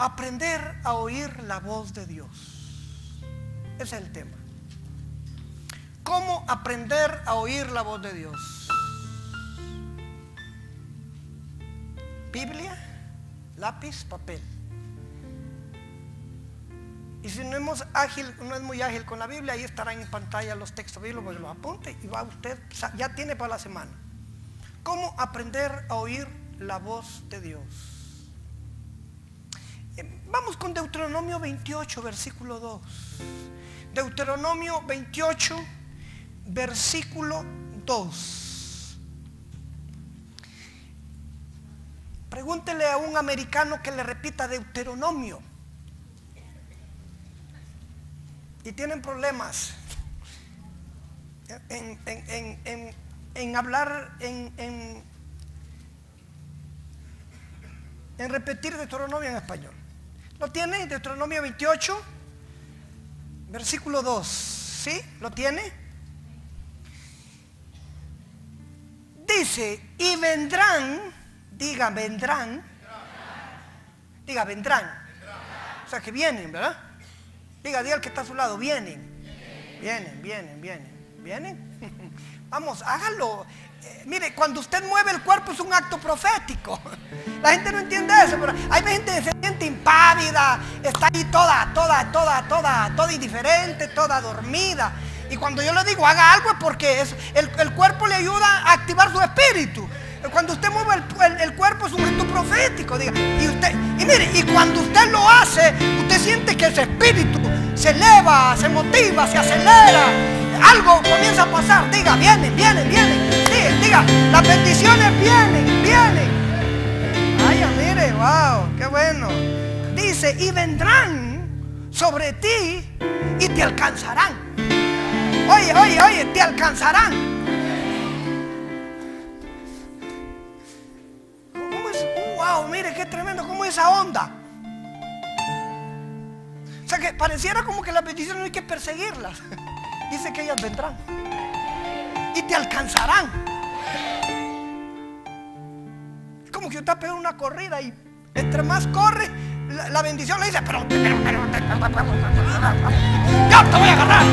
aprender a oír la voz de Dios. Ese es el tema. ¿Cómo aprender a oír la voz de Dios? Biblia, lápiz, papel. Y si no es muy ágil con la Biblia, ahí estarán en pantalla los textos bíblicos, porque los apunte y va usted, ya tiene para la semana. ¿Cómo aprender a oír la voz de Dios? Vamos con Deuteronomio 28, versículo 2. Deuteronomio 28, versículo 2. Pregúntele a un americano que le repita Deuteronomio. Y tienen problemas en hablar, en repetir Deuteronomio en español. ¿Lo tiene? Deuteronomio 28, versículo 2. ¿Sí? ¿Lo tiene? Dice, y vendrán, diga vendrán, diga vendrán. O sea que vienen, ¿verdad? Diga al que está a su lado, vienen. Vienen. Vamos, hágalo. Mire, cuando usted mueve el cuerpo es un acto profético. La gente no entiende eso, pero hay gente que se siente impávida, está ahí toda indiferente, toda dormida. Y cuando yo le digo haga algo es porque el cuerpo le ayuda a activar su espíritu. Cuando usted mueve el cuerpo es un acto profético, diga. Y mire, y cuando usted lo hace, usted siente que ese espíritu se eleva, se motiva, se acelera. Algo comienza a pasar. Diga, vienen. Diga, las bendiciones vienen. Ay, mire, wow, qué bueno. Dice, y vendrán sobre ti y te alcanzarán. Oye, te alcanzarán. ¿Cómo es? Wow, mire qué tremendo, cómo es esa onda. O sea que pareciera como que las bendiciones no hay que perseguirlas. Dice que ellas vendrán y te alcanzarán. Es como que usted pega una corrida y entre más corre, la bendición le dice, pero yo te voy a agarrar.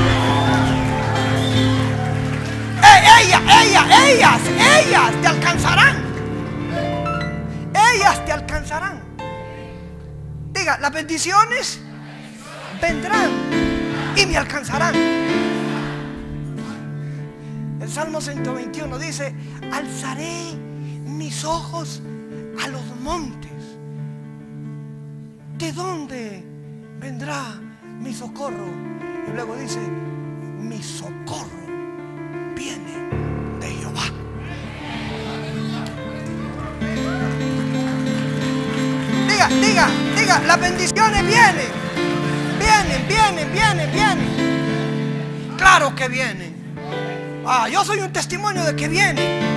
Ellas te alcanzarán. Ellas te alcanzarán. Diga, las bendiciones vendrán y me alcanzarán. El Salmo 121 dice, alzaré mis ojos a los montes. ¿De dónde vendrá mi socorro? Y luego dice, mi socorro viene de Jehová. Diga, las bendiciones vienen. Claro que vienen. Yo soy un testimonio de que vienen.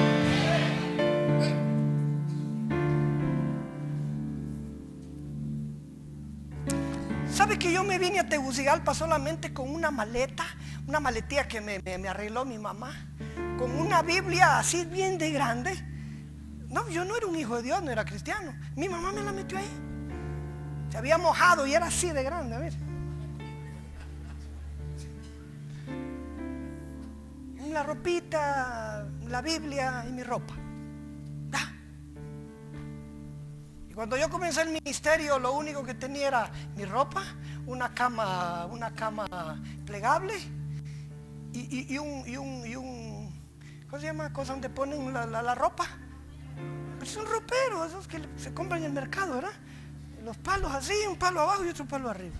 ¿Sabe que yo me vine a Tegucigalpa solamente con una maleta? Una maletilla que me arregló mi mamá, con una Biblia así bien de grande. No, yo no era un hijo de Dios, no era cristiano. Mi mamá me la metió ahí. Se había mojado y era así de grande, mire. La ropita, la Biblia y mi ropa. Y cuando yo comencé el ministerio, lo único que tenía era mi ropa, una cama plegable y un ¿cómo se llama? Cosa donde ponen la ropa. Es un ropero, esos que se compran en el mercado, ¿verdad? Los palos así, un palo abajo y otro palo arriba.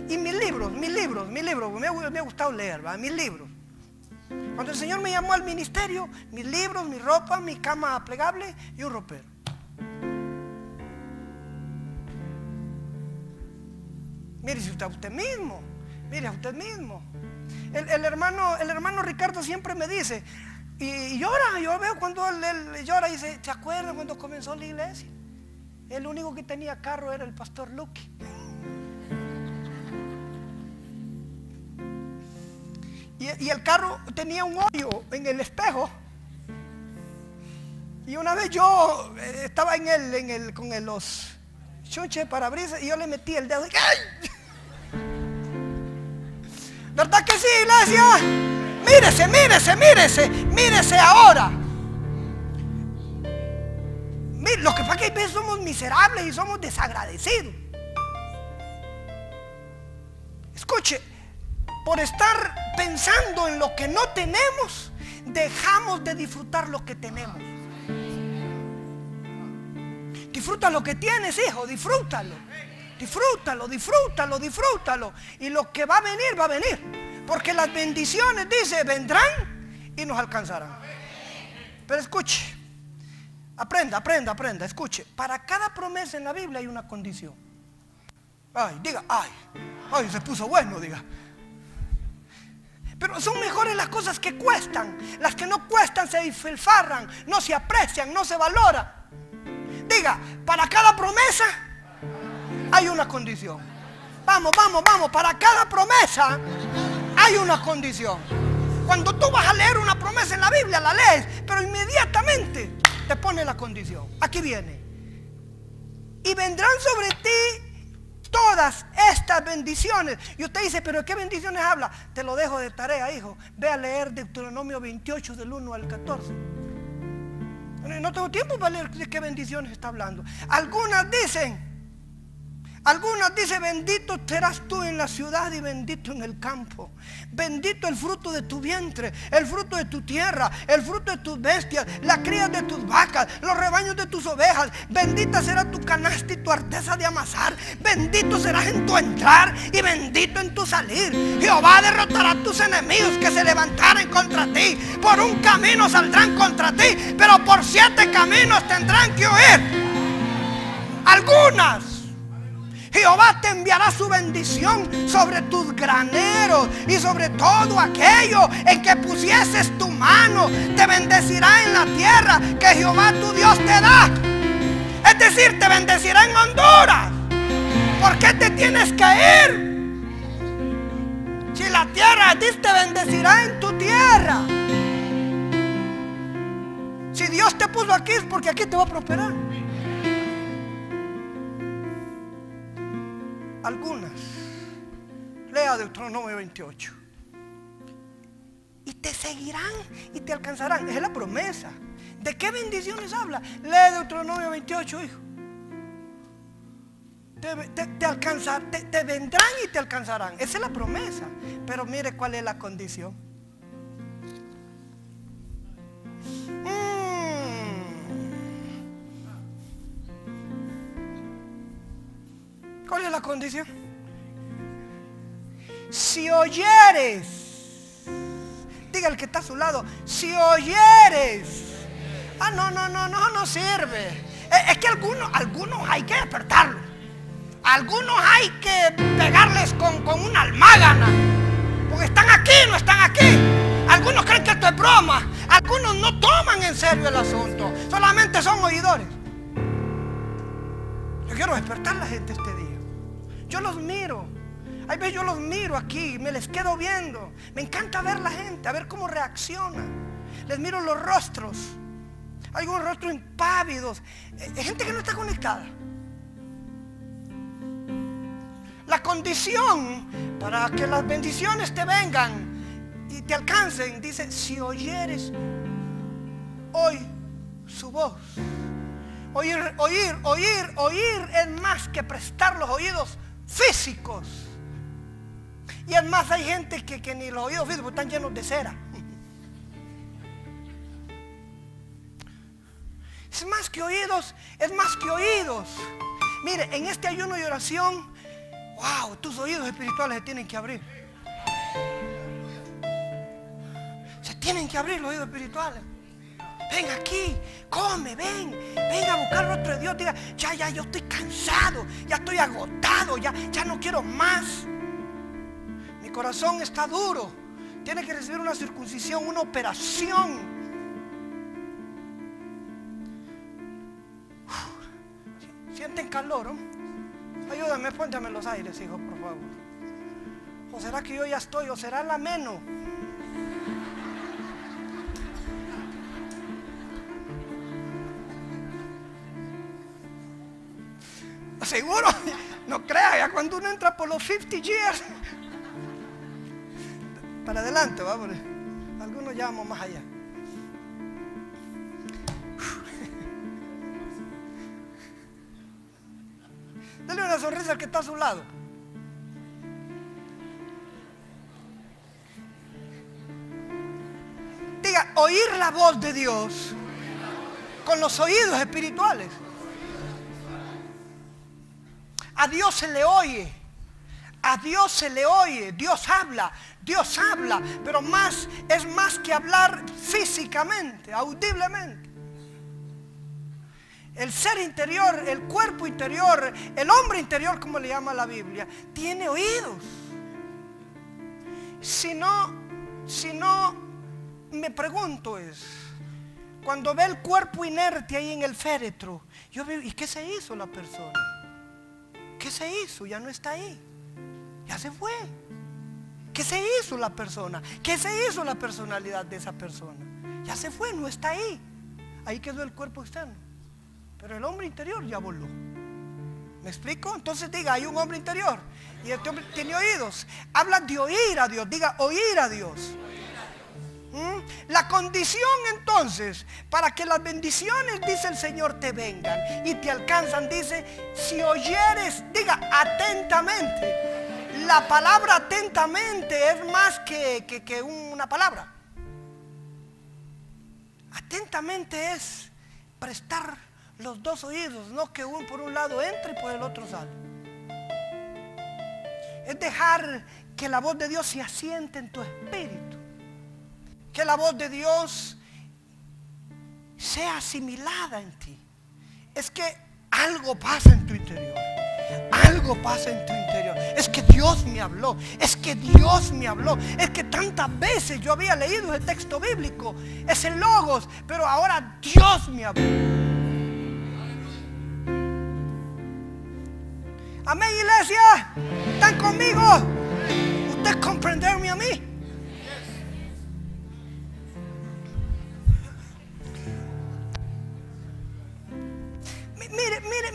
Y mis libros, me ha gustado leer, ¿verdad? Mis libros. Cuando el Señor me llamó al ministerio, mis libros, mi ropa, mi cama plegable y un ropero. Mire a usted mismo. El hermano Ricardo siempre me dice, y llora, yo veo cuando él llora y dice, ¿te acuerdas cuando comenzó la iglesia? El único que tenía carro era el pastor Lucky. Y el carro tenía un hoyo en el espejo. Y una vez yo estaba con los chunches parabrisas y yo le metí el dedo. ¡Ay! ¿Verdad que sí, iglesia? Mírese, mírese, mírese, mírese ahora. Lo que pasa es que a veces somos miserables y somos desagradecidos. Escuche, por estar pensando en lo que no tenemos, dejamos de disfrutar lo que tenemos. Disfruta lo que tienes, hijo, disfrútalo. Disfrútalo, disfrútalo, disfrútalo. Y lo que va a venir, va a venir. Porque las bendiciones, dice, vendrán y nos alcanzarán. Pero escuche, aprenda, aprenda, aprenda, escuche. Para cada promesa en la Biblia hay una condición. Ay, diga, ay, ay, se puso bueno, diga. Pero son mejores las cosas que cuestan. Las que no cuestan se despilfarran, no se aprecian, no se valoran. Diga, para cada promesa hay una condición. Vamos, vamos, vamos, para cada promesa hay una condición. Cuando tú vas a leer una promesa en la Biblia, la lees, pero inmediatamente te pone la condición. Aquí viene. Y vendrán sobre ti todas estas bendiciones. Y usted dice, pero ¿de qué bendiciones habla? Te lo dejo de tarea, hijo. Ve a leer Deuteronomio 28 del 1 al 14. No tengo tiempo para leer de qué bendiciones está hablando. Algunas dicen, bendito serás tú en la ciudad y bendito en el campo. Bendito el fruto de tu vientre, el fruto de tu tierra, el fruto de tus bestias, la cría de tus vacas, los rebaños de tus ovejas. Bendita será tu canasta y tu arteza de amasar. Bendito serás en tu entrar y bendito en tu salir. Jehová derrotará a tus enemigos que se levantaren contra ti. Por un camino saldrán contra ti, pero por 7 caminos tendrán que huir. Algunas. Jehová te enviará su bendición sobre tus graneros y sobre todo aquello en que pusieses tu mano. Te bendecirá en la tierra que Jehová tu Dios te da. Es decir, te bendecirá en Honduras. ¿Por qué te tienes que ir? Si la tierra a ti te bendecirá en tu tierra. Si Dios te puso aquí es porque aquí te va a prosperar. Algunas, lea Deuteronomio 28. Y te seguirán y te alcanzarán. Esa es la promesa. ¿De qué bendiciones habla? Lee Deuteronomio 28, hijo. Te vendrán y te alcanzarán. Esa es la promesa. Pero mire cuál es la condición. ¿Cuál es la condición? Si oyeres, diga el que está a su lado, si oyeres. Ah, no sirve. Es que algunos hay que despertarlos. Algunos hay que pegarles con una almágana. Porque están aquí, no están aquí. Algunos creen que esto es broma. Algunos no toman en serio el asunto. Solamente son oidores. Yo quiero despertar a la gente este día. Yo los miro. Hay veces yo los miro aquí, me les quedo viendo. Me encanta ver la gente, a ver cómo reacciona. Les miro los rostros. Hay unos rostros impávidos. Gente que no está conectada. La condición para que las bendiciones te vengan y te alcancen, dice, si oyeres hoy su voz. Oír es más que prestar los oídos físicos. Y es más, hay gente que ni los oídos físicos están llenos de cera. Es más que oídos, es más que oídos. Mire, en este ayuno y oración, wow, tus oídos espirituales se tienen que abrir. Se tienen que abrir los oídos espirituales. Ven aquí, come, ven a buscar el rostro de Dios. Diga, ya, yo estoy cansado, ya estoy agotado, ya no quiero más. Mi corazón está duro. Tiene que recibir una circuncisión, una operación. Sienten calor, ¿no? Ayúdame, póntame los aires, hijo, por favor. ¿O será que yo ya estoy? ¿O será la menos? Seguro, no crea, ya cuando uno entra por los 50 years. Para adelante, vamos. Algunos ya vamos más allá. Dale una sonrisa al que está a su lado. Diga, oír la voz de Dios con los oídos espirituales. A Dios se le oye. A Dios se le oye. Dios habla, pero es más que hablar físicamente, audiblemente. El ser interior, el cuerpo interior, el hombre interior, como le llama la Biblia, tiene oídos. Si no, me pregunto cuando ve el cuerpo inerte ahí en el féretro, yo veo, ¿y qué se hizo la persona? ¿Qué se hizo? Ya no está ahí. Ya se fue. ¿Qué se hizo la persona? ¿Qué se hizo la personalidad de esa persona? Ya se fue, no está ahí. Ahí quedó el cuerpo externo. Pero el hombre interior ya voló. ¿Me explico? Entonces diga, hay un hombre interior. Y este hombre tiene oídos. Habla de oír a Dios. Diga, oír a Dios. La condición entonces para que las bendiciones, dice el Señor, te vengan y te alcanzan, dice, si oyeres, diga atentamente. La palabra atentamente es más que una palabra. Atentamente es prestar los dos oídos, no que uno por un lado entre y por el otro sale. Es dejar que la voz de Dios se asiente en tu espíritu. Que la voz de Dios sea asimilada en ti. Es que algo pasa en tu interior. Algo pasa en tu interior. Es que Dios me habló. Es que Dios me habló. Es que tantas veces yo había leído el texto bíblico. Es el Logos. Pero ahora Dios me habló. Amén, iglesia. ¿Están conmigo? ¿Ustedes comprenderme a mí?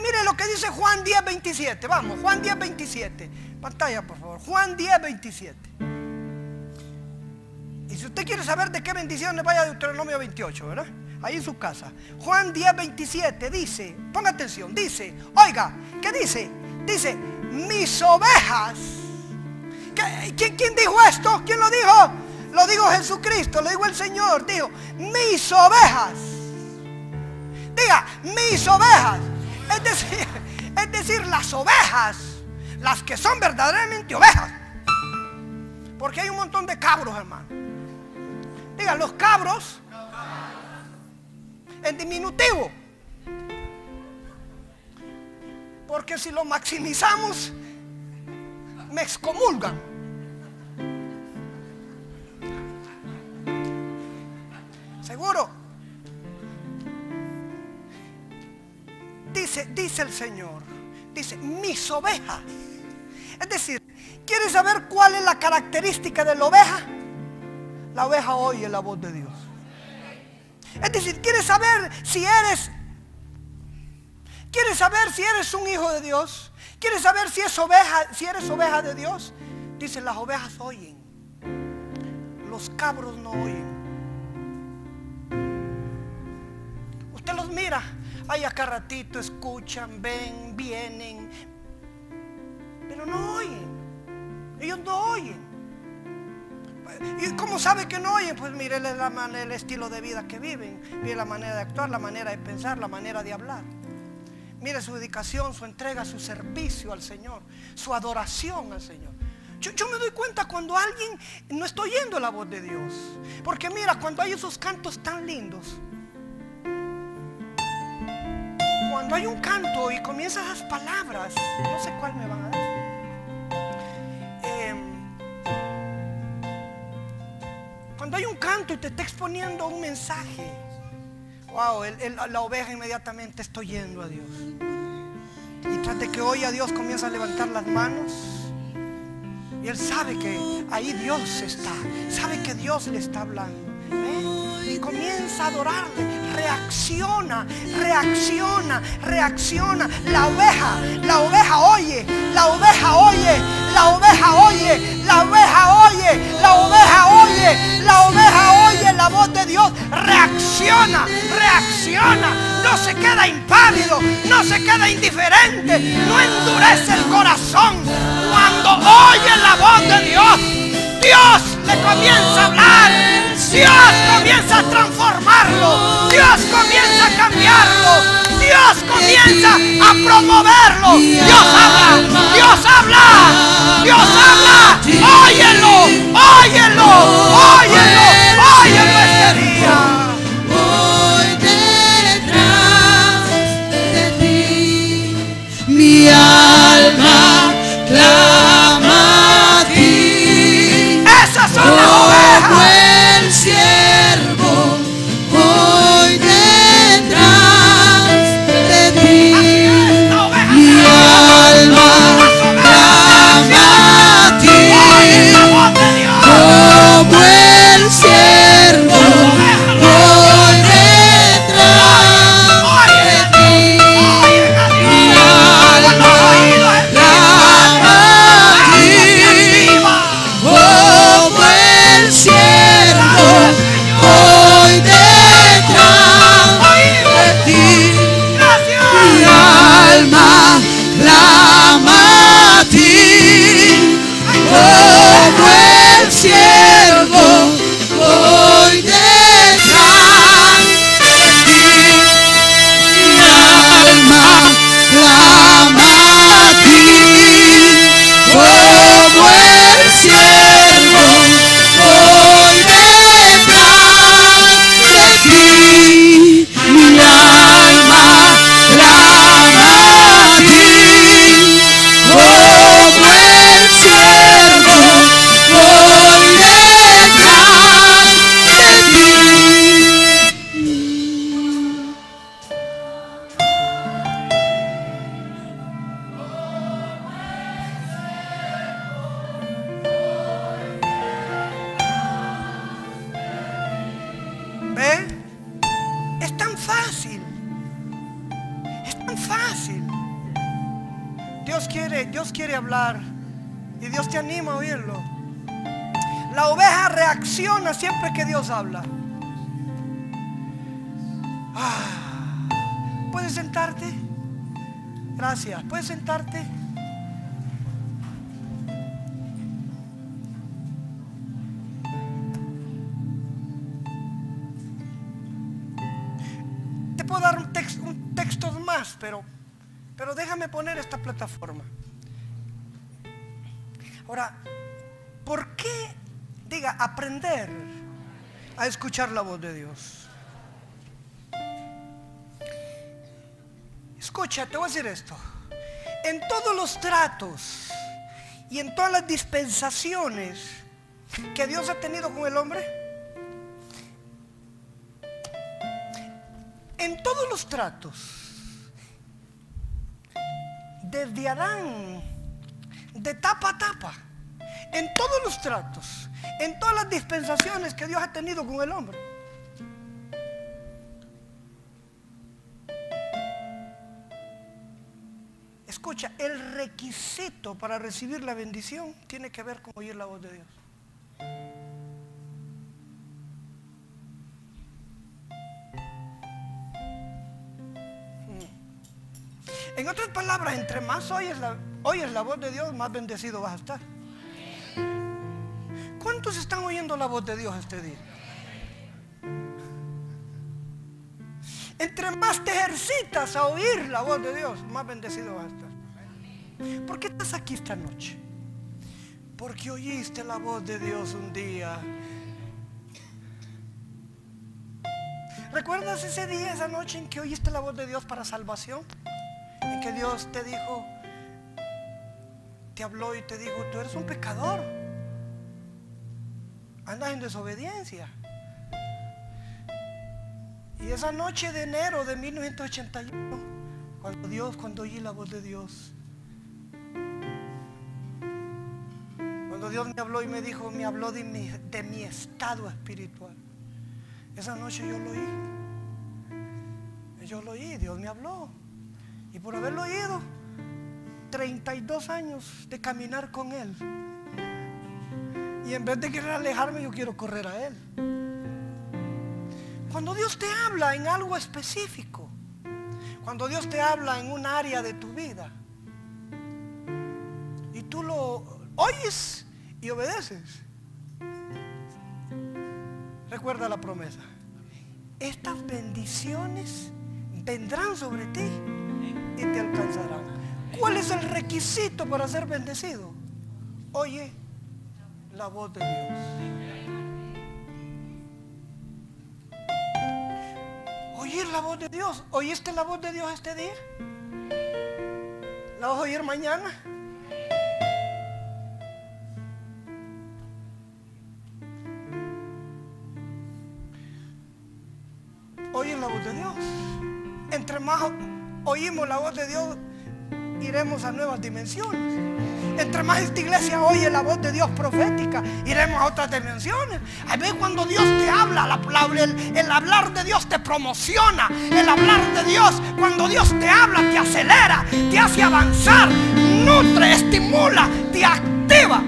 Mire lo que dice Juan 10:27. Vamos, Juan 10:27. Pantalla, por favor. Juan 10:27. Y si usted quiere saber de qué bendiciones, vaya a Deuteronomio 28, ¿verdad? Ahí en su casa. Juan 10:27 dice, ponga atención, dice, oiga, ¿qué dice? Dice, mis ovejas. ¿Quién dijo esto? ¿Quién lo dijo? Lo dijo Jesucristo, lo dijo el Señor. Dijo, mis ovejas. Diga, mis ovejas. Es decir, las ovejas, las que son verdaderamente ovejas. Porque hay un montón de cabros, hermano. Diga, los cabros en diminutivo. Porque si lo maximizamos, me excomulgan. ¿Seguro? Dice el Señor, dice, mis ovejas. Es decir, ¿quieres saber cuál es la característica de la oveja? La oveja oye la voz de Dios. Es decir, ¿quieres saber si eres un hijo de Dios? ¿Quieres saber si eres oveja de Dios? Dice, las ovejas oyen. Los cabros no oyen. Usted los mira. Ahí acá ratito escuchan, ven, vienen, pero no oyen. Ellos no oyen. ¿Y cómo sabe que no oyen? Pues mire el estilo de vida que viven. Mire la manera de actuar, la manera de pensar, la manera de hablar. Mire su dedicación, su entrega, su servicio al Señor, su adoración al Señor. Yo me doy cuenta cuando alguien no está oyendo la voz de Dios. Porque mira, cuando hay esos cantos tan lindos, cuando hay un canto y comienzan esas palabras, no sé cuál me van a dar. Cuando hay un canto y te está exponiendo un mensaje, wow, la oveja inmediatamente está oyendo a Dios. Y tras de que oye a Dios, comienza a levantar las manos. Y él sabe que ahí Dios está, sabe que Dios le está hablando. Y comienza a adorarle, reacciona, reacciona, reacciona. La oveja oye, la oveja oye, la oveja oye, la oveja oye, la oveja oye, la oveja oye la voz de Dios. Reacciona, reacciona. No se queda impávido, no se queda indiferente, no endurece el corazón. Cuando oye la voz de Dios, Dios le comienza a hablar, Dios comienza a transformarlo, Dios comienza a cambiarlo, Dios comienza a promoverlo. Dios habla, Dios habla, Dios habla. Óyelo, óyelo, óyelo, óyelo este día. Mi alma clama a ti. Esas son las ovejas. Como el siervo voy detrás de ti. Mi alma clama a ti. Como el siervo voy detrás de ti. Mi alma clama a ti. Como el siervo voy detrás de ti. Mi alma clama a ti. Como el siervo voy detrás de ti. Mi alma clama a ti. Como el siervo voy detrás de ti. Mi alma clama a ti. Como el siervo voy detrás de ti. ¿Ve? Es tan fácil. Es tan fácil. Dios quiere hablar y Dios te anima a oírlo. La oveja reacciona siempre que Dios habla. ¿Puedes sentarte? Gracias. ¿Puedes sentarte? Te puedo dar un texto más, pero déjame poner esta plataforma. Ahora, ¿por qué? Diga, aprender a escuchar la voz de Dios. Escucha, te voy a decir esto. En todos los tratos y en todas las dispensaciones que Dios ha tenido con el hombre, en todos los tratos, desde Adán, de tapa a tapa, en todos los tratos, en todas las dispensaciones que Dios ha tenido con el hombre, escucha, el requisito para recibir la bendición tiene que ver con oír la voz de Dios. En otras palabras, entre más oyes la voz de Dios, más bendecido vas a estar. ¿Cuántos están oyendo la voz de Dios este día? Entre más te ejercitas a oír la voz de Dios, más bendecido vas a estar. ¿Por qué estás aquí esta noche? Porque oíste la voz de Dios un día. ¿Recuerdas ese día, esa noche en que oíste la voz de Dios para salvación? En que Dios te dijo, te habló y te dijo, tú eres un pecador, andas en desobediencia. Y esa noche de enero de 1981, cuando oí la voz de Dios, cuando Dios me habló y me dijo, me habló de mi estado espiritual, esa noche yo lo oí. yo lo oí, Dios me habló. Y por haberlo oído, 32 años de caminar con Él. Y en vez de querer alejarme, yo quiero correr a Él. Cuando Dios te habla en algo específico, cuando Dios te habla en un área de tu vida, y tú lo oyes y obedeces, recuerda la promesa: estas bendiciones vendrán sobre ti y te alcanzarán. ¿Cuál es el requisito para ser bendecido? Oye la voz de Dios. Oír la voz de Dios. ¿Oíste la voz de Dios este día? ¿La vas a oír mañana? Oyen la voz de Dios. Entre más oímos la voz de Dios, iremos a nuevas dimensiones. Entre más esta iglesia oye la voz de Dios profética, iremos a otras dimensiones. A veces cuando Dios te habla, el hablar de Dios te promociona. El hablar de Dios, cuando Dios te habla, te acelera, te hace avanzar, nutre, estimula, te activa.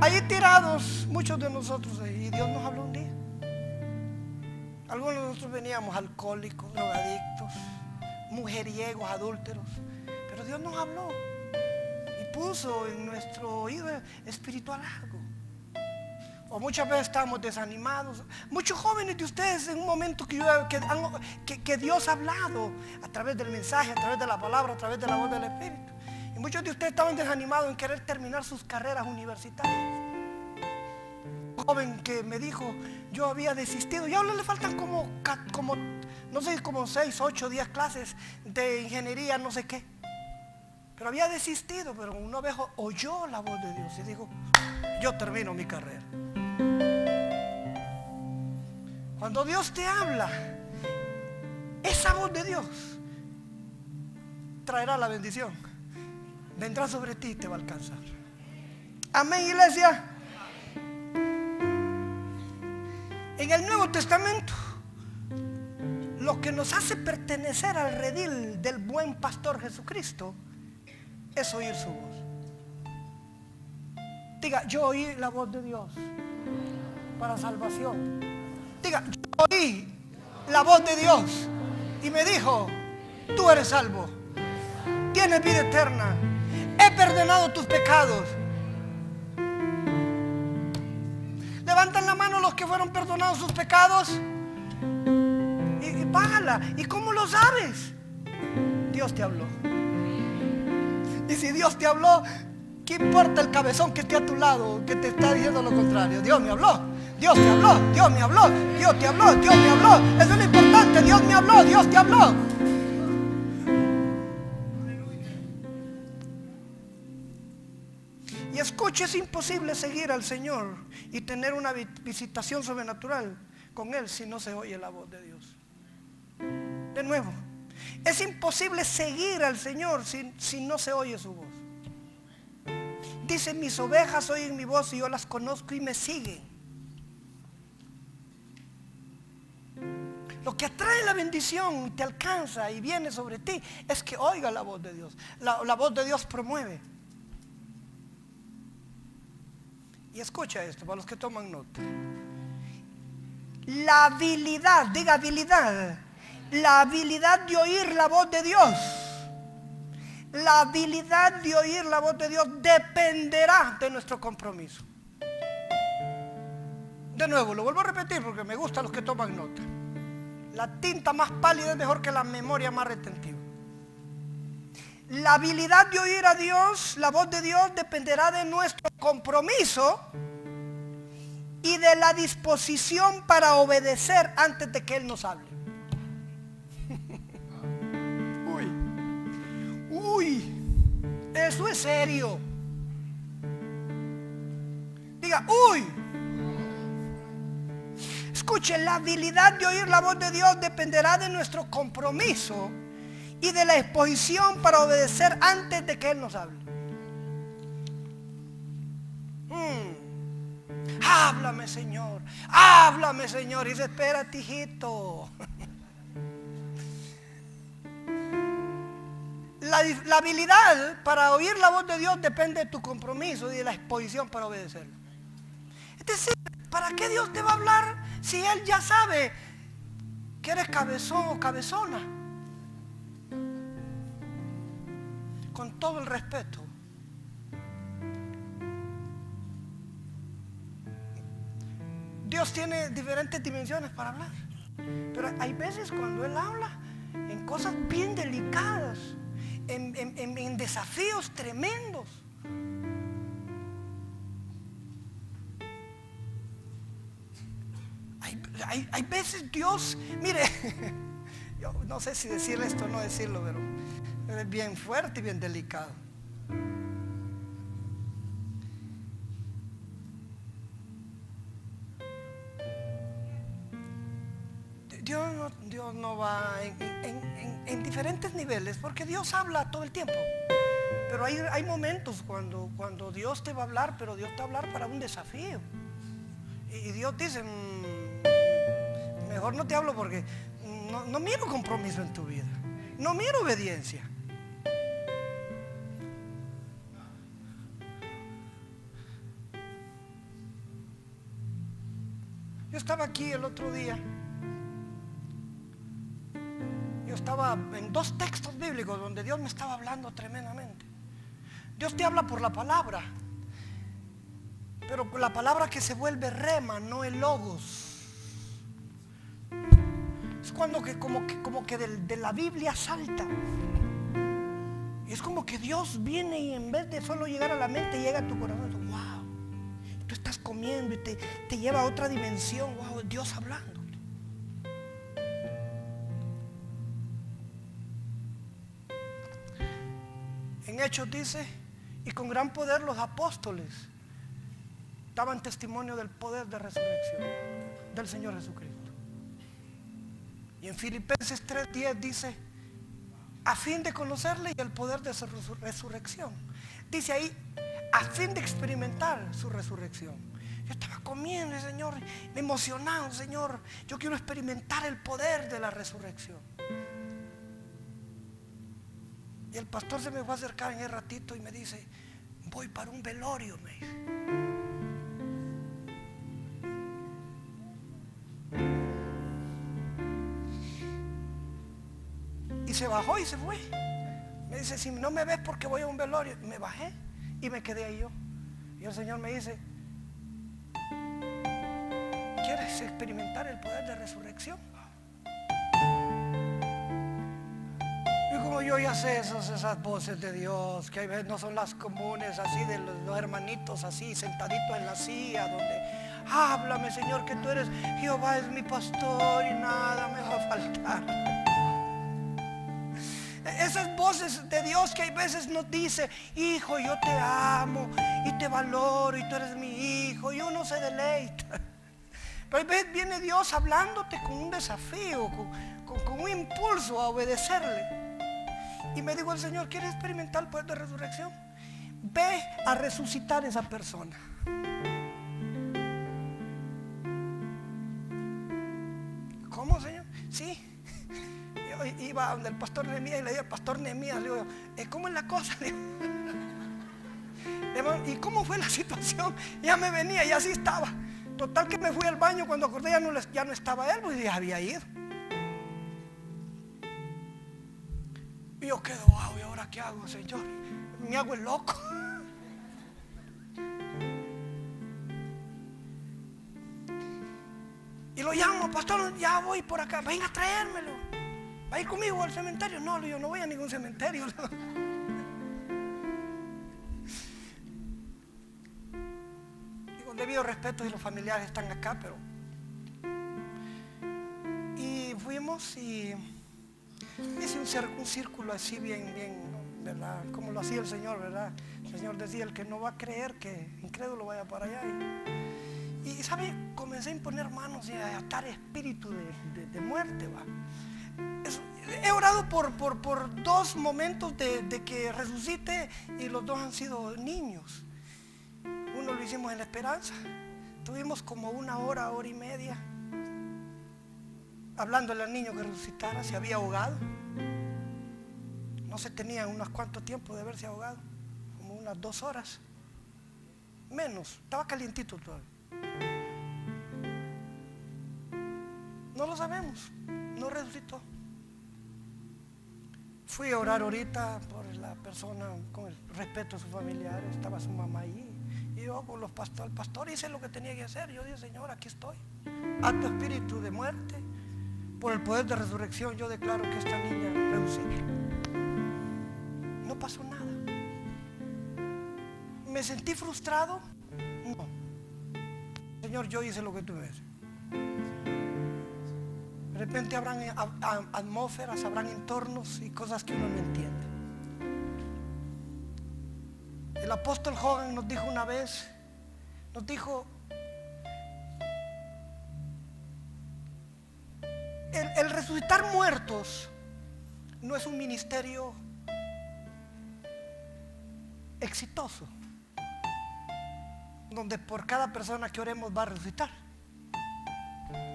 Allí tirados muchos de nosotros, y Dios nos habló un día. Algunos de nosotros veníamos alcohólicos, drogadictos, mujeriegos, adúlteros, pero Dios nos habló y puso en nuestro oído espiritual algo. O muchas veces estamos desanimados. Muchos jóvenes de ustedes en un momento que Dios ha hablado a través del mensaje, a través de la palabra, a través de la voz del Espíritu. Y muchos de ustedes estaban desanimados en querer terminar sus carreras universitarias. Un joven que me dijo, yo había desistido, y ahora le faltan como no sé, como 6, 8, 10 clases de ingeniería, no sé qué. Pero había desistido, pero una vez oyó la voz de Dios y dijo, yo termino mi carrera. Cuando Dios te habla, esa voz de Dios traerá la bendición. Vendrá sobre ti y te va a alcanzar. Amén, iglesia. En el Nuevo Testamento, lo que nos hace pertenecer al redil del buen pastor Jesucristo es oír su voz. Diga, yo oí la voz de Dios para salvación. Diga, yo oí la voz de Dios y me dijo, tú eres salvo, tienes vida eterna, he perdonado tus pecados. Levantan la mano los que fueron perdonados sus pecados y págala. ¿Y cómo lo sabes? Dios te habló. Y si Dios te habló, ¿qué importa el cabezón que esté a tu lado que te está diciendo lo contrario? Dios me habló, Dios te habló, Dios me habló, Dios te habló, Dios me habló. Eso es lo importante, Dios me habló, Dios te habló. Y escuche, es imposible seguir al Señor y tener una visitación sobrenatural con Él si no se oye la voz de Dios. De nuevo, es imposible seguir al Señor si no se oye su voz. Dice, mis ovejas oyen mi voz y yo las conozco y me siguen. Lo que atrae la bendición, te alcanza y viene sobre ti, es que oiga la voz de Dios. La voz de Dios promueve. Y escucha esto, para los que toman nota. La habilidad, diga habilidad. La habilidad de oír la voz de Dios. La habilidad de oír la voz de Dios dependerá de nuestro compromiso. De nuevo, lo vuelvo a repetir porque me gustan los que toman nota. La tinta más pálida es mejor que la memoria más retentiva. La habilidad de oír a Dios, la voz de Dios, dependerá de nuestro compromiso y de la disposición para obedecer antes de que Él nos hable. Uy, eso es serio. Diga, uy. Escuche, la habilidad de oír la voz de Dios dependerá de nuestro compromiso y de la exposición para obedecer antes de que Él nos hable. Háblame, Señor. Háblame, Señor. Y dice, espérate, hijito. la habilidad para oír la voz de Dios depende de tu compromiso y de la exposición para obedecerlo. Es decir, ¿para qué Dios te va a hablar si Él ya sabe que eres cabezón o cabezona? Con todo el respeto. Dios tiene diferentes dimensiones para hablar. Pero hay veces cuando Él habla en cosas bien delicadas, en desafíos tremendos. Hay veces Dios, mire, yo no sé si decirle esto o no decirlo, pero es bien fuerte y bien delicado. Dios no va en diferentes niveles, porque Dios habla todo el tiempo. Pero hay momentos cuando Dios te va a hablar, pero Dios te va a hablar para un desafío. Y Dios dice, mejor no te hablo porque no miro compromiso en tu vida. No miro obediencia. Yo estaba aquí el otro día. Yo estaba en 2 textos bíblicos donde Dios me estaba hablando tremendamente. Dios te habla por la palabra, pero por la palabra que se vuelve rema, no el logos. Es cuando que como que de la Biblia salta. Y es como que Dios viene y en vez de solo llegar a la mente, llega a tu corazón. Wow. Tú estás comiendo y te lleva a otra dimensión. Wow, Dios hablando. En Hechos dice, y con gran poder los apóstoles daban testimonio del poder de resurrección del Señor Jesucristo. Y en Filipenses 3:10 dice, a fin de conocerle y el poder de su resurrección. Dice ahí, a fin de experimentar su resurrección. Yo estaba comiendo, Señor, me emocionaba, Señor, yo quiero experimentar el poder de la resurrección. Y el pastor se me fue a acercar en el ratito y me dice, voy para un velorio, me dice. Y se bajó y se fue. Me dice, si no me ves porque voy a un velorio. Me bajé y me quedé ahí yo. Y el Señor me dice, ¿quieres experimentar el poder de resurrección? Y como yo ya sé esas voces de Dios, que a veces no son las comunes, así de los hermanitos así sentaditos en la silla, donde háblame, Señor, que tú eres Jehová, es mi pastor y nada me va a faltar. Esas voces de Dios que a veces nos dice, hijo, yo te amo y te valoro y tú eres mi hijo, y uno se deleita. Pero a veces viene Dios hablándote con un desafío, con un impulso a obedecerle. Y me dijo el Señor, ¿quieres experimentar el poder de resurrección? Ve a resucitar a esa persona. ¿Cómo, Señor? Sí. Yo iba donde el pastor Nehemías y le dije al pastor Nehemías, le digo, ¿cómo es la cosa? ¿Y cómo fue la situación? Ya me venía y así estaba. Total que me fui al baño, cuando acordé ya no estaba él, pues ya había ido. Y yo quedo, wow, ¿y ahora qué hago, Señor? Me hago el loco. Y lo llamo, pastor, ya voy por acá, venga a traérmelo. ¿Va a ir conmigo al cementerio? No, le digo, no voy a ningún cementerio. Y con debido respeto, y los familiares están acá, pero... Y fuimos y hice un círculo así bien, ¿verdad? Como lo hacía el Señor, ¿verdad? El Señor decía, el que no va a creer, que incrédulo vaya para allá. Y ¿sabe? Comencé a imponer manos y a atar espíritu de muerte, ¿va? He orado por 2 momentos de que resucite, y los 2 han sido niños. Uno lo hicimos en La Esperanza. Tuvimos como 1 hora, hora y media hablándole al niño que resucitara, se había ahogado. no se tenía unos cuantos tiempos de haberse ahogado, como unas 2 horas, menos, estaba calientito todavía. No lo sabemos, no resucitó. Fui a orar ahorita por la persona, con el respeto a sus familiares, estaba su mamá ahí. Y yo con el pastor hice lo que tenía que hacer. Yo dije, Señor, aquí estoy. A tu espíritu de muerte, por el poder de resurrección, yo declaro que esta niña resucita. No pasó nada. ¿Me sentí frustrado? No. Señor, yo hice lo que tú ves. De repente habrán atmósferas, habrán entornos y cosas que uno no entiende. El apóstol Hogan nos dijo una vez, nos dijo, el resucitar muertos no es un ministerio exitoso, donde por cada persona que oremos va a resucitar.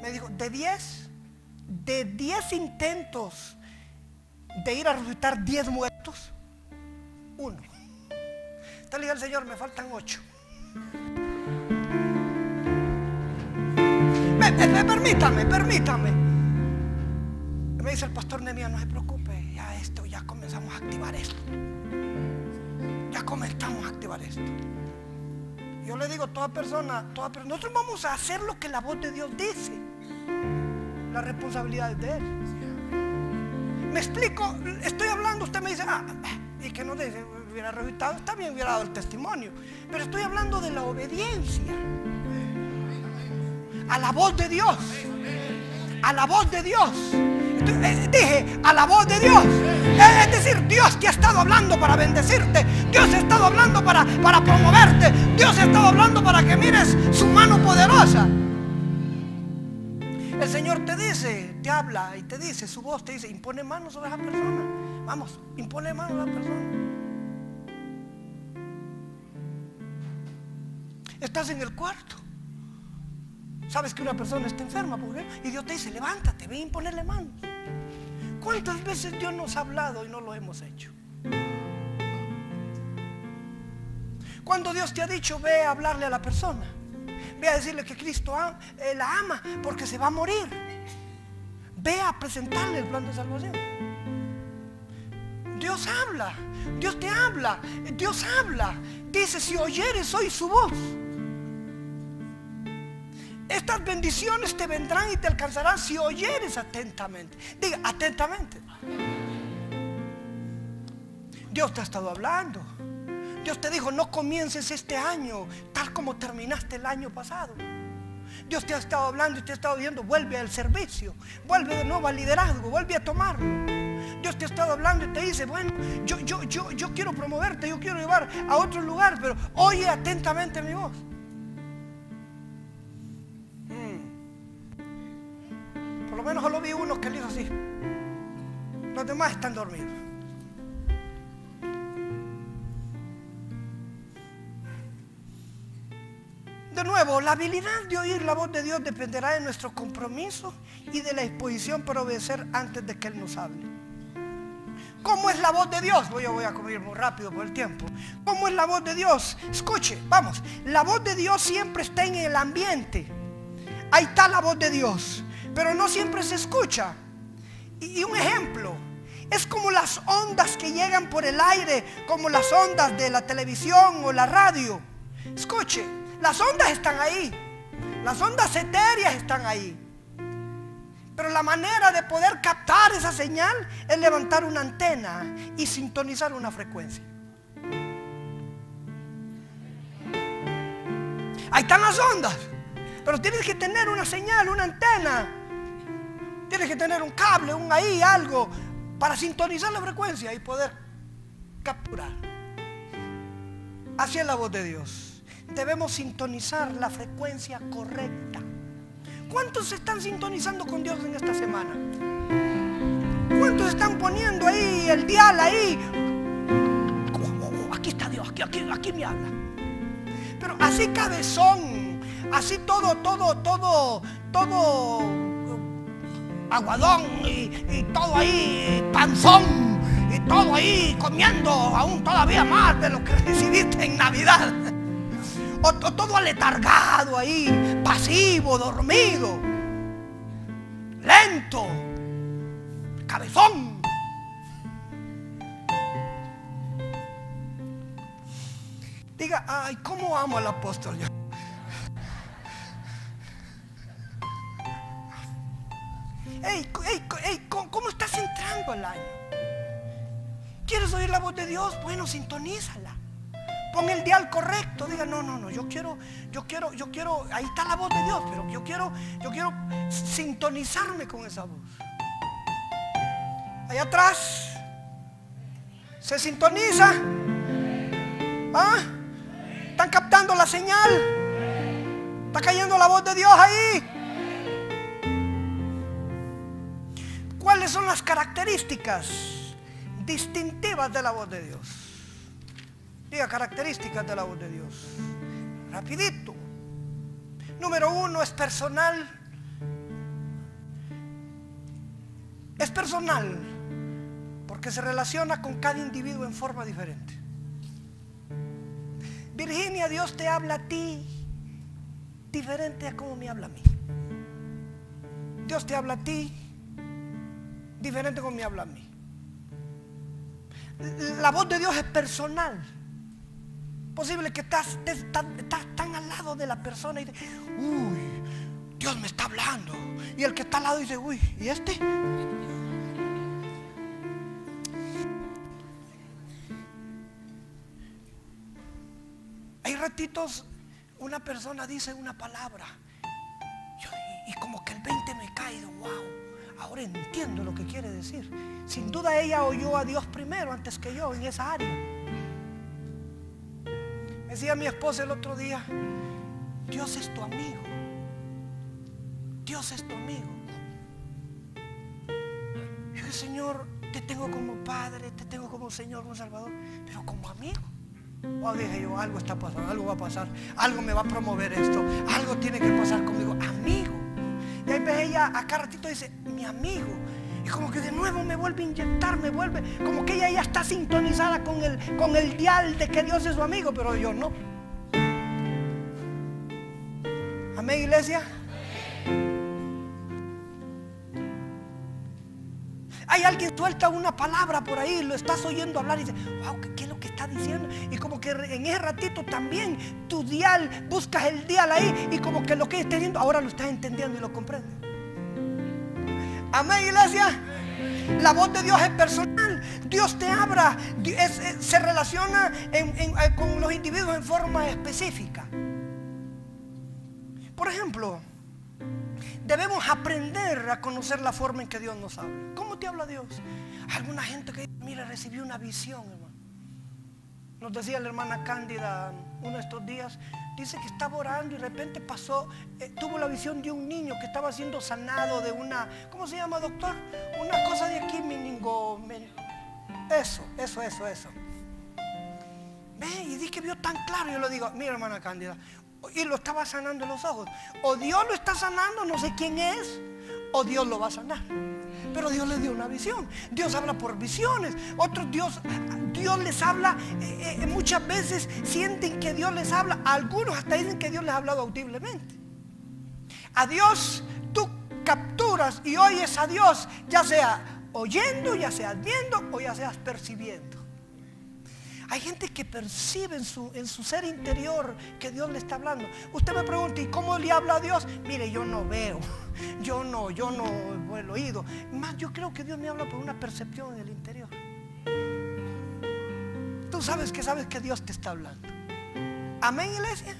Me dijo, de 10 intentos de ir a resucitar 10 muertos, 1. Entonces le dije al Señor, me faltan 8. Permítame. Me dice el pastor Nehemías, no se preocupe, ya comenzamos a activar esto. Yo le digo a toda persona, nosotros vamos a hacer lo que la voz de Dios dice. La responsabilidad es de Él. Me explico, estoy hablando, usted me dice, y que no dice, hubiera resucitado, está bien, hubiera dado el testimonio, pero estoy hablando de la obediencia a la voz de Dios. A la voz de Dios. Dije, a la voz de Dios. Es decir, Dios te ha estado hablando para bendecirte. Dios ha estado hablando para promoverte. Dios ha estado hablando para que mires su mano poderosa. El Señor te dice, te habla y te dice, su voz te dice, impone manos sobre esa persona. Vamos, impone manos a la persona. Estás en el cuarto. Sabes que una persona está enferma, ¿por qué? Y Dios te dice, levántate, ve a imponerle manos. ¿Cuántas veces Dios nos ha hablado y no lo hemos hecho? Cuando Dios te ha dicho, ve a hablarle a la persona, ve a decirle que Cristo la ama porque se va a morir, ve a presentarle el plan de salvación. Dios habla, Dios te habla, Dios habla. Dice, si oyeres hoy su voz, estas bendiciones te vendrán y te alcanzarán si oyeres atentamente. Diga, atentamente. Dios te ha estado hablando. Dios te dijo, no comiences este año tal como terminaste el año pasado. Dios te ha estado hablando y te ha estado diciendo, vuelve al servicio, vuelve de nuevo al liderazgo, vuelve a tomarlo. Dios te ha estado hablando y te dice, bueno, yo quiero promoverte, yo quiero llevar a otro lugar, pero oye atentamente mi voz. Por lo menos solo vi uno que le hizo así. Los demás están dormidos. De nuevo, la habilidad de oír la voz de Dios dependerá de nuestro compromiso y de la disposición para obedecer antes de que Él nos hable. ¿Cómo es la voz de Dios? Voy a correr muy rápido por el tiempo. ¿Cómo es la voz de Dios? Escuche, vamos. La voz de Dios siempre está en el ambiente. Ahí está la voz de Dios, pero no siempre se escucha. Y un ejemplo, es como las ondas que llegan por el aire, como las ondas de la televisión o la radio. Escuche, las ondas están ahí, las ondas etéreas están ahí, pero la manera de poder captar esa señal es levantar una antena y sintonizar una frecuencia. Ahí están las ondas, pero tienes que tener una señal, una antena. Tienes que tener un cable, algo para sintonizar la frecuencia y poder capturar. Así es la voz de Dios. Debemos sintonizar la frecuencia correcta. ¿Cuántos se están sintonizando con Dios en esta semana? ¿Cuántos están poniendo ahí el dial ahí? Aquí está Dios, aquí me habla. Pero así cabezón, así todo aguadón y todo ahí panzón y todo ahí comiendo aún todavía más de lo que recibiste en Navidad. O todo aletargado ahí, pasivo, dormido, lento, cabezón. Diga, ay, cómo amo al apóstol yo. ¿Cómo estás entrando al año? ¿Quieres oír la voz de Dios? Bueno, sintonízala. Pon el dial correcto. Diga, no, yo quiero, ahí está la voz de Dios, pero yo quiero sintonizarme con esa voz. Allá atrás se sintoniza. ¿Ah? ¿Están captando la señal? ¿Está cayendo la voz de Dios ahí? ¿Cuáles son las características distintivas de la voz de Dios? Diga, características de la voz de Dios. Rapidito. Número 1, es personal. Es personal porque se relaciona con cada individuo en forma diferente. Virginia, Dios te habla a ti diferente a como me habla a mí. Dios te habla a ti diferente a como me habla a mí. La voz de Dios es personal. Posible que estás tan al lado de la persona y dices, uy, Dios me está hablando. Y el que está al lado dice, uy, ¿y este? Hay ratitos una persona dice una palabra y como que el 20 me cae y digo, wow, ahora entiendo lo que quiere decir. Sin duda ella oyó a Dios primero antes que yo en esa área. Me decía mi esposa el otro día, Dios es tu amigo. Dios es tu amigo. Yo dije, Señor, te tengo como Padre, te tengo como Señor, como Salvador, pero como amigo. Oh, dije yo, algo está pasando, algo va a pasar, algo me va a promover esto, algo tiene que pasar conmigo, amigo. Y ahí ves ella, a cada ratito dice, mi amigo. Y como que de nuevo me vuelve a inyectar, me vuelve, como que ella ya está sintonizada con el dial de que Dios es su amigo, pero yo no. Amén, iglesia. Hay alguien suelta una palabra por ahí, lo estás oyendo hablar y dices, wow, ¿qué es lo que está diciendo? Y como que en ese ratito también tu dial, buscas el dial ahí y como que lo que está diciendo ahora lo estás entendiendo y lo comprendes. Amén, iglesia. La voz de Dios es personal. Dios te habla, se relaciona con los individuos en forma específica. Por ejemplo, debemos aprender a conocer la forma en que Dios nos habla. ¿Cómo te habla Dios? Alguna gente que dice, mira, recibí una visión, hermano. Nos decía la hermana Cándida uno de estos días, dice que estaba orando y de repente pasó, tuvo la visión de un niño que estaba siendo sanado de una, ¿cómo se llama, doctor? Una cosa de aquí, eso. Ve, y di que vio tan claro. Yo le digo, mira, hermana Cándida, y lo estaba sanando en los ojos. O Dios lo está sanando, no sé quién es, o Dios lo va a sanar. Pero Dios le dio una visión. Dios habla por visiones. Otros Dios les habla, muchas veces sienten que Dios les habla. Algunos hasta dicen que Dios les ha hablado audiblemente. A Dios tú capturas y oyes a Dios, ya sea oyendo, ya sea viendo o ya seas percibiendo. Hay gente que percibe en su ser interior que Dios le está hablando. Usted me pregunta, ¿y cómo le habla a Dios? Mire, yo no veo, yo no el oído. Más yo creo que Dios me habla por una percepción en el interior. Tú sabes que Dios te está hablando. Amén, iglesia.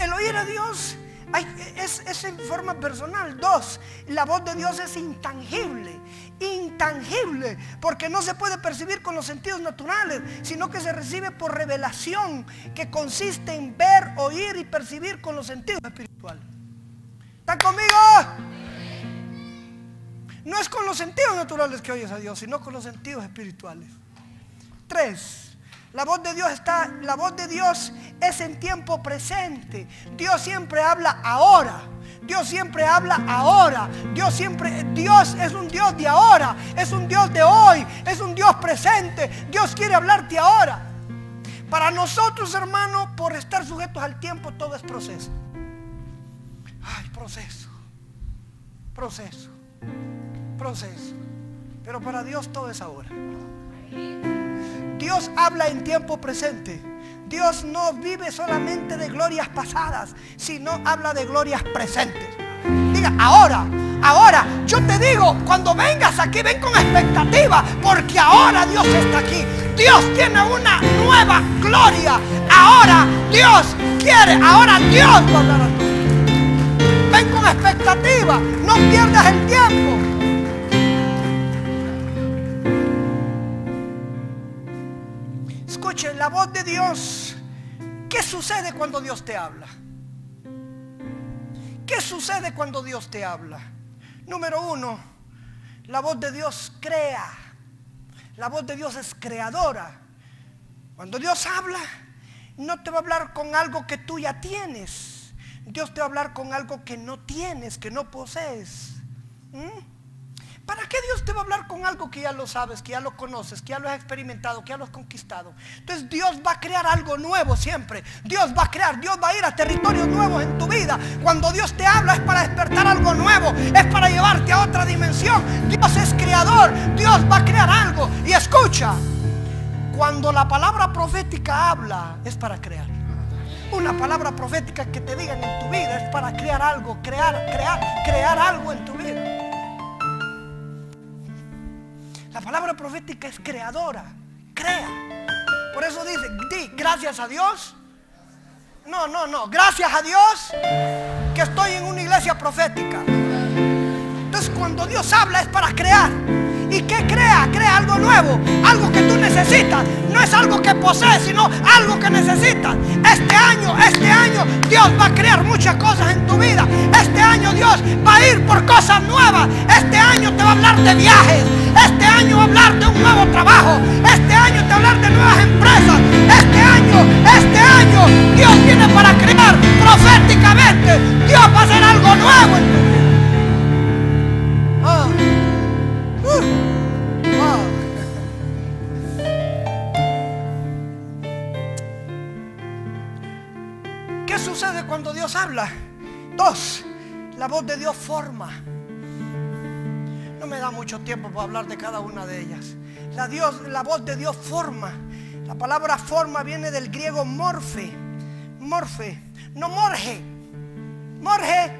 El oír a Dios es en forma personal. 2, la voz de Dios es intangible, porque no se puede percibir con los sentidos naturales, sino que se recibe por revelación, que consiste en ver, oír y percibir con los sentidos espirituales. ¿Están conmigo? No es con los sentidos naturales que oyes a Dios, sino con los sentidos espirituales. 3, La voz de Dios es en tiempo presente. Dios siempre habla ahora. Dios siempre habla ahora. Dios es un Dios de ahora. Es un Dios de hoy. Es un Dios presente. Dios quiere hablarte ahora. Para nosotros, hermano, por estar sujetos al tiempo, todo es proceso. Ay, proceso. Pero para Dios todo es ahora. Dios habla en tiempo presente. Dios no vive solamente de glorias pasadas, sino habla de glorias presentes. Diga, ahora. Yo te digo, cuando vengas aquí, ven con expectativa, porque ahora Dios está aquí. Dios tiene una nueva gloria. Ahora Dios quiere, ahora Dios va a hablar a ti. Ven con expectativa, no pierdas el tiempo. Escuchen la voz de Dios. ¿Qué sucede cuando Dios te habla? ¿Qué sucede cuando Dios te habla? Número uno, la voz de Dios crea. La voz de Dios es creadora. Cuando Dios habla, no te va a hablar con algo que tú ya tienes. Dios te va a hablar con algo que no tienes, que no posees. ¿Para qué Dios te va a hablar con algo que ya lo sabes, que ya lo conoces, que ya lo has experimentado, que ya lo has conquistado? Entonces Dios va a crear algo nuevo siempre. Dios va a ir a territorios nuevos en tu vida. Cuando Dios te habla es para despertar algo nuevo, es para llevarte a otra dimensión. Dios es creador, Dios va a crear algo. Y escucha, cuando la palabra profética habla es para crear. Una palabra profética que te digan en tu vida es para crear algo, crear algo en tu vida. La palabra profética es creadora, crea. Por eso dice, di gracias a Dios. No, gracias a Dios que estoy en una iglesia profética. Entonces cuando Dios habla es para crear. ¿Y qué crea? Crea algo nuevo, algo que tú necesitas. No es algo que posees, sino algo que necesitas. Este año Dios va a crear muchas cosas en tu vida. Este año Dios va a ir por cosas nuevas. Este año te va a hablar de viajes. Este año va a hablar de un nuevo trabajo. Este año te va a hablar de nuevas empresas. Este año Dios viene para crear proféticamente. Dios va a hacer algo nuevo en tu vida. ¿Qué sucede cuando Dios habla? Dos, la voz de Dios forma. No me da mucho tiempo para hablar de cada una de ellas. La voz de Dios forma. La palabra forma viene del griego morfe. Morfe, no morge. Morge.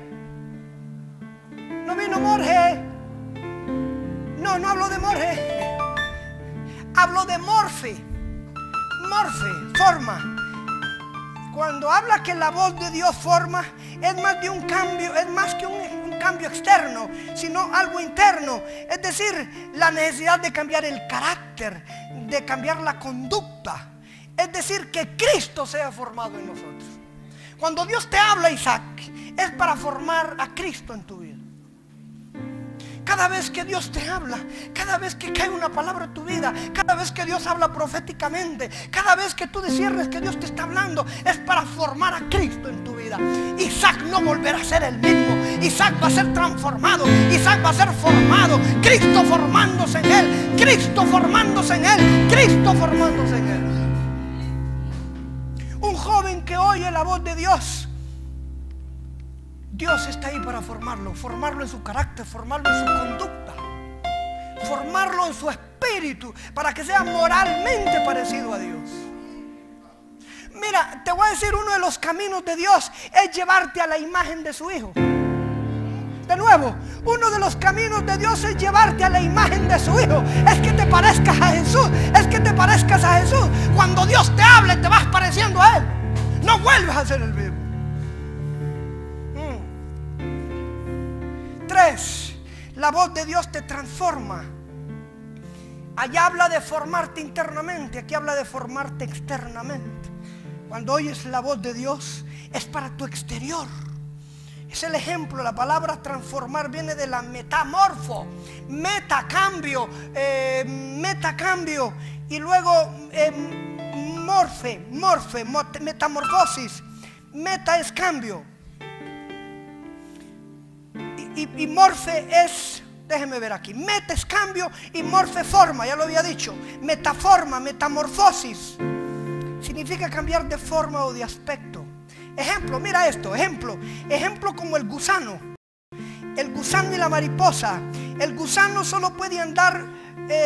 No vino morge. No hablo de morge. Hablo de morfe. Morfe, forma. Cuando habla que la voz de Dios forma, es más de un cambio, es más que un cambio externo, sino algo interno. Es decir, la necesidad de cambiar el carácter, de cambiar la conducta. Es decir, que Cristo sea formado en nosotros. Cuando Dios te habla, Isaac, es para formar a Cristo en tu vida. Cada vez que Dios te habla, cada vez que cae una palabra en tu vida, cada vez que Dios habla proféticamente, cada vez que tú disciernes que Dios te está hablando, es para formar a Cristo en tu vida. Isaac no volverá a ser el mismo. Isaac va a ser transformado. Isaac va a ser formado. Cristo formándose en él. Cristo formándose en él. Cristo formándose en él. Un joven que oye la voz de Dios, Dios está ahí para formarlo en su carácter, formarlo en su conducta, formarlo en su espíritu, para que sea moralmente parecido a Dios. Mira, te voy a decir, uno de los caminos de Dios es llevarte a la imagen de su Hijo. De nuevo, uno de los caminos de Dios es llevarte a la imagen de su Hijo. Es que te parezcas a Jesús, es que te parezcas a Jesús. Cuando Dios te hable, te vas pareciendo a Él. No vuelves a ser el mismo. 3. La voz de Dios te transforma. Allá habla de formarte internamente, aquí habla de formarte externamente. Cuando oyes la voz de Dios es para tu exterior. Es el ejemplo. La palabra transformar viene de la metamorfo. Metacambio. Y luego metamorfosis. Meta es cambio. Y morfe es, déjenme ver aquí, meta es cambio y morfe forma, ya lo había dicho. Metaforma, metamorfosis, significa cambiar de forma o de aspecto. Ejemplo, mira esto, ejemplo como el gusano y la mariposa. El gusano solo puede andar,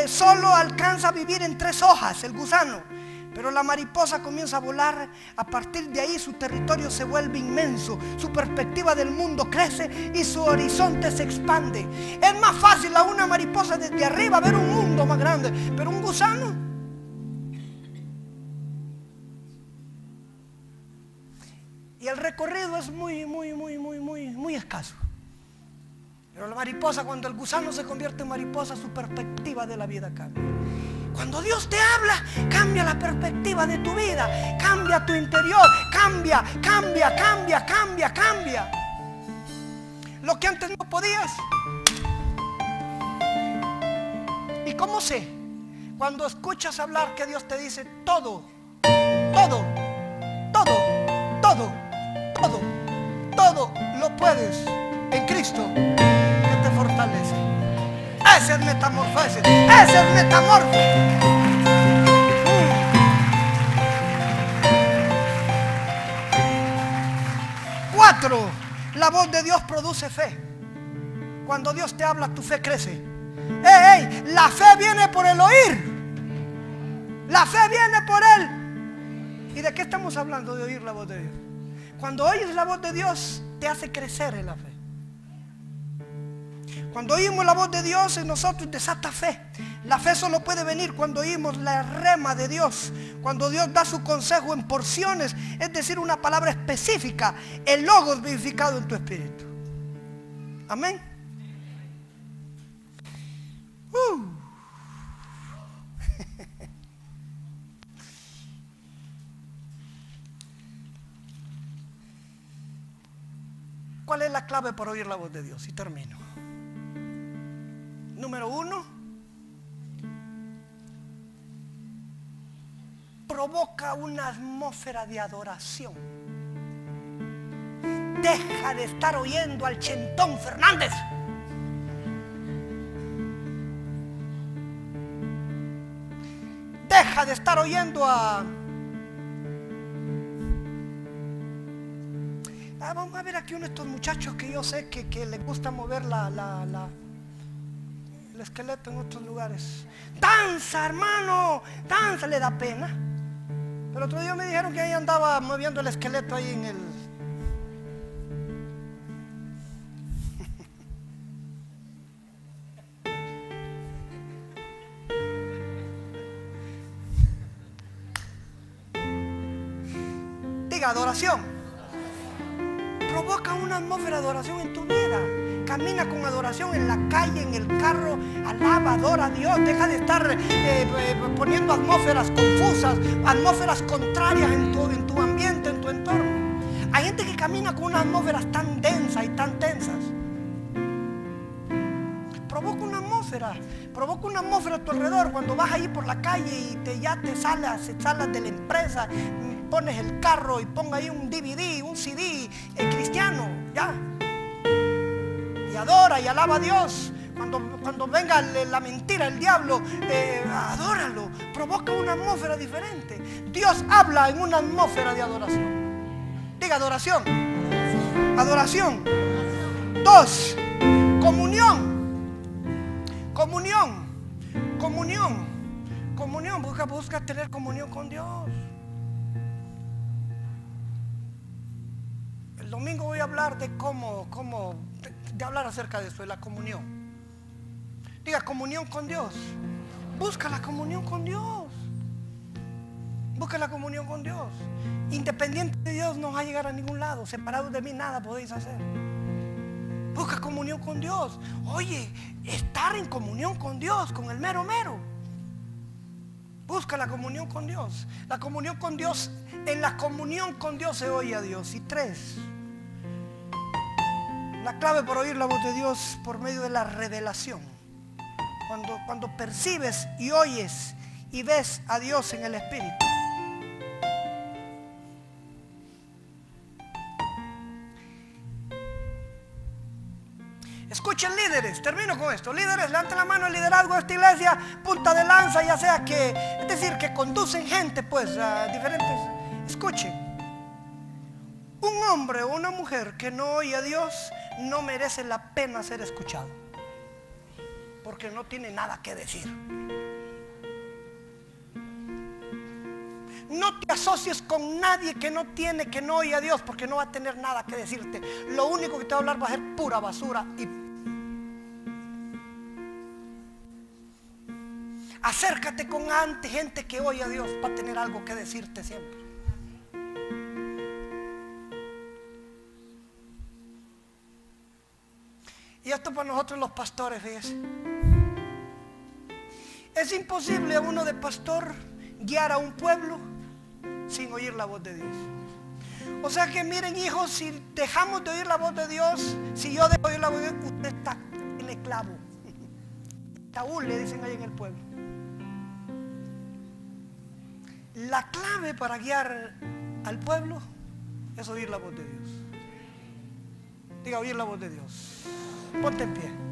solo alcanza a vivir en 3 hojas, el gusano. Pero la mariposa comienza a volar. A partir de ahí su territorio se vuelve inmenso, su perspectiva del mundo crece y su horizonte se expande. Es más fácil a una mariposa desde arriba ver un mundo más grande, pero un gusano, y el recorrido es muy escaso. Pero la mariposa, cuando el gusano se convierte en mariposa, su perspectiva de la vida cambia. Cuando Dios te habla, cambia la perspectiva de tu vida, cambia tu interior, cambia. Lo que antes no podías. ¿Y cómo sé? Cuando escuchas hablar que Dios te dice todo lo puedes en Cristo que te fortalece. Ese es metamorfosis, ese es metamorfosis. 4. La voz de Dios produce fe. Cuando Dios te habla, tu fe crece. La fe viene por el oír. La fe viene por él. ¿Y de qué estamos hablando? De oír la voz de Dios. Cuando oyes la voz de Dios, te hace crecer en la fe. Cuando oímos la voz de Dios en nosotros, desata fe. La fe solo puede venir cuando oímos la rema de Dios, cuando Dios da su consejo en porciones, es decir, una palabra específica, el logos vivificado en tu espíritu. Amén. ¿Cuál es la clave para oír la voz de Dios? Y termino. Número 1, provoca una atmósfera de adoración. Deja de estar oyendo al Chentón Fernández. Deja de estar oyendo a... vamos a ver aquí uno de estos muchachos que yo sé que les gusta mover el esqueleto en otros lugares. Danza, hermano, danza, le da pena. Pero otro día me dijeron que ahí andaba moviendo el esqueleto ahí en el... Diga, adoración. Provoca una atmósfera de adoración en tu vida. Camina con adoración en la calle, en el carro. Alaba, adora a Dios. Deja de estar poniendo atmósferas confusas, atmósferas contrarias en tu ambiente, en tu entorno. Hay gente que camina con unas atmósferas tan densas y tan tensas. Provoca una atmósfera a tu alrededor. Cuando vas ahí por la calle y ya te salas de la empresa, pones el carro y ponga ahí un DVD, un CD cristiano, ya. Y adora y alaba a Dios. Cuando venga la mentira, el diablo, adóralo. Provoca una atmósfera diferente. Dios habla en una atmósfera de adoración. Diga, adoración. Adoración. 2, comunión. Comunión. Busca tener comunión con Dios. El domingo voy a hablar de de hablar acerca de eso, de la comunión. Diga, comunión con Dios. Busca la comunión con Dios. Busca la comunión con Dios. Independiente de Dios no va a llegar a ningún lado. Separados de mí nada podéis hacer. Busca comunión con Dios. Oye, estar en comunión con Dios, con el mero. Busca la comunión con Dios. La comunión con Dios, en la comunión con Dios se oye a Dios. Y 3, la clave para oír la voz de Dios por medio de la revelación. Cuando percibes y oyes y ves a Dios en el Espíritu. líderes, termino con esto. Líderes, levanten la mano. El liderazgo de esta iglesia, punta de lanza, ya sea que, es decir, que conducen gente pues a diferentes. Escuchen, un hombre o una mujer que no oye a Dios no merece la pena ser escuchado, porque no tiene nada que decir. No te asocies con nadie que no oye a Dios, porque no va a tener nada que decirte. Lo único que te va a hablar va a ser pura basura. Y acércate con gente que oye a Dios, para tener algo que decirte siempre. Y esto para nosotros los pastores, fíjense. Es imposible a uno de pastor guiar a un pueblo sin oír la voz de Dios. O sea que miren, hijos, si dejamos de oír la voz de Dios, si yo dejo de oír la voz de Dios, usted está en el clavo. Taúl le dicen ahí en el pueblo. La clave para guiar al pueblo es oír la voz de Dios. Diga, oír la voz de Dios. Ponte en pie.